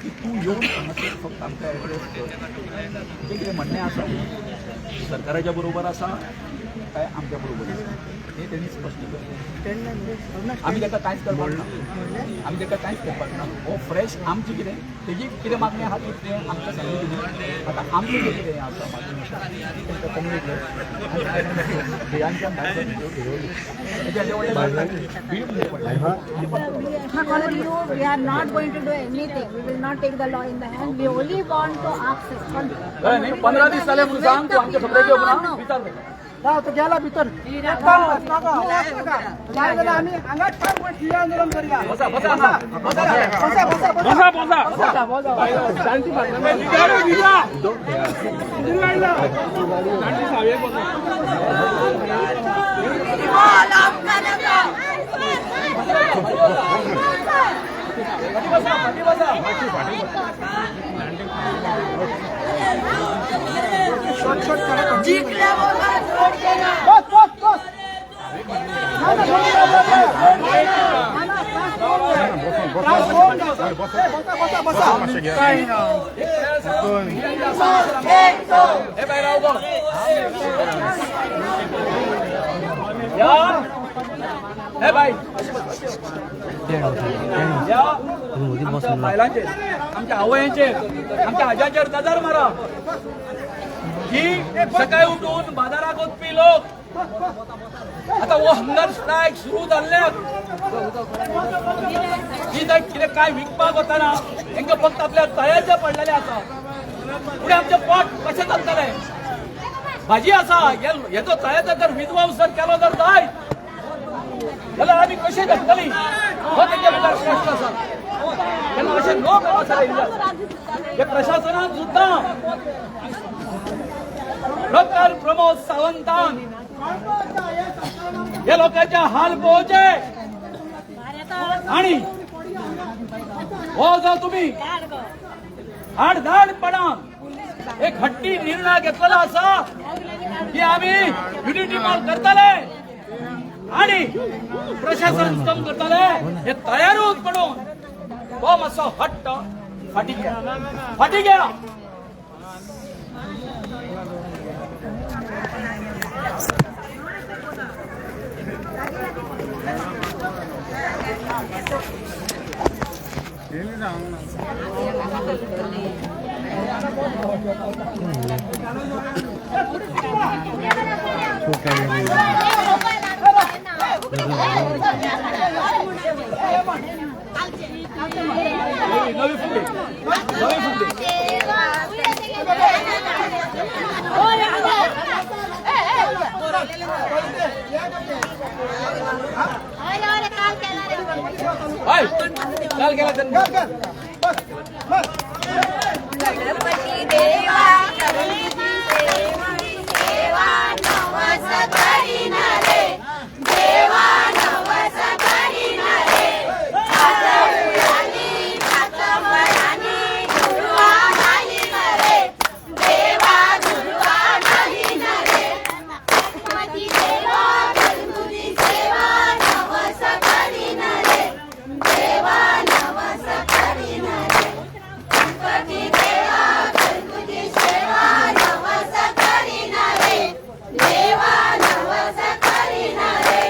की तू येऊन हांगासर फक्त आमकां एड्रेस कर. कितें म्हणणें आसा सरकाराच्या बरोबर आसा काय आमच्या बरोबर आसा हें तेणी स्पश्ट केलें. आमी ताका कांयच करपाक ना, आमी ताका कांयच करपाक ना. हो फ्रेश आमची कितें तेजी कितें मागणी आहा ती तें आमकां सांगली तुमी. आतां आमचें कितें आसा मागणी तांकां कम्युनिकेट ध्येयांच्यान भायर We are not going to do anything. We will not take the law in the hand. We only want to ask. 15 दीस जाले म्हणून सांग तूं आमच्या सगळ्याचे विचार कर. तो गेला भितर एक काम नाका जाय जाल्यार आमी हांगाच काम करून ठिय्या आंदोलन करया. बसा बसा बसा बसा बसा बसा बसा शांती बायलांचे आमच्या आवयांचे आमच्या आज्यांचेर नजर मारा की सकाळी उठून बाजाराक वचपी लोक आता वो हंगर स्ट्रायक सुरू जाल्ल्याक कितें काय विकपाक वतना तांकां फक्त आपल्या तळ्याचे पडलेले आसा. फुडें आमचें पोट कशें चलतलें? भाजी आसा हेचो तळ्याचो जर विध्वंस जर केलो जर जायत जाल्यार आमी कशें जगतलीं हो तेंच्या भितर प्रश्न आसा. तेन्ना अशें लोक हे प्रशासनान सुद्दां डॉक्टर प्रमोद सावंतान हे लोकांचे हाल पळोवचे आणि हो जो तुम्ही हाडधाडपणान एक हट्टी निर्णय घेतलेला आसा की आम्ही युनिटी मॉल करतले आणि प्रशासन स्तंभ करतले हे तयारूच पडून तो मातसो हट्ट फाटी घ्या. काल गेला गणपती देवा सेवा नवस करीन रे देवा नवस करीन रे सातंबरानी दुर्वा घालीन रे देवा दुर्वा घालीन रे गणपती देवा गणपती सेवा नवस करीन रे देवा नवस करीन रे गणपती देवा गणपती सेवा नवस करीन रे देवा नवस करीन रे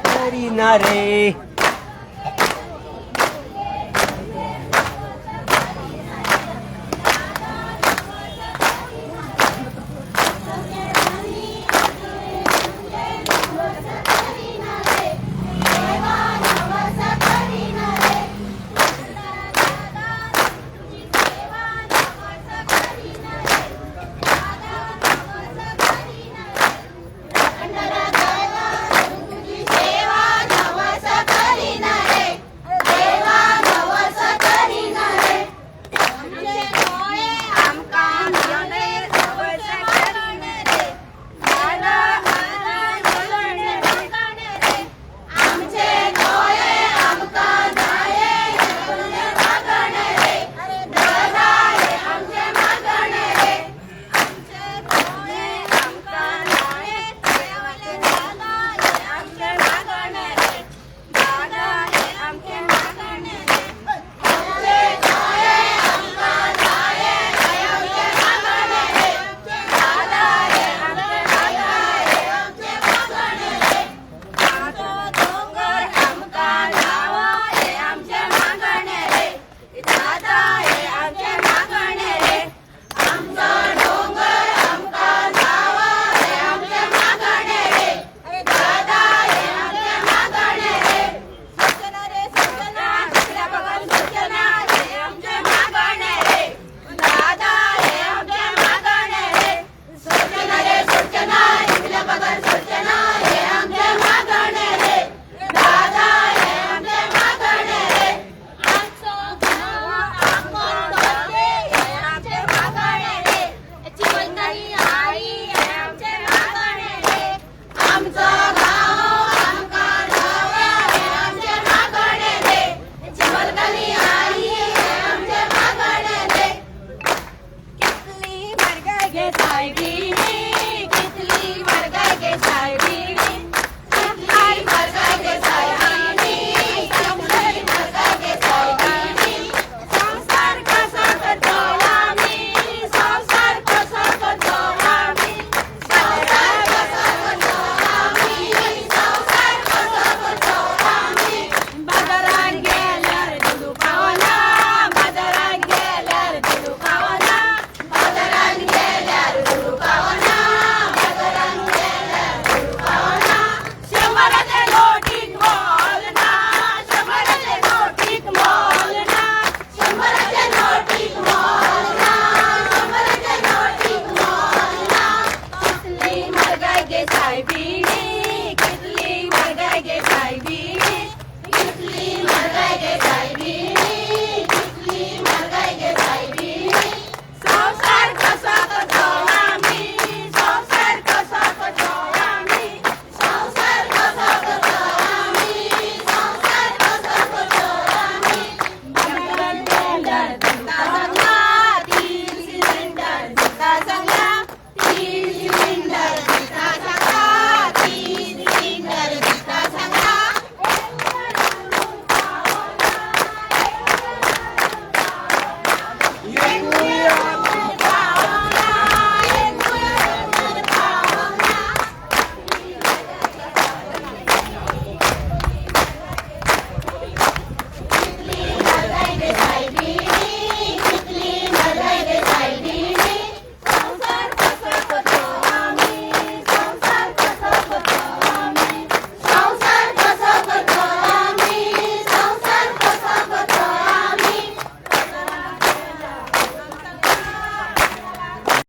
करीन रे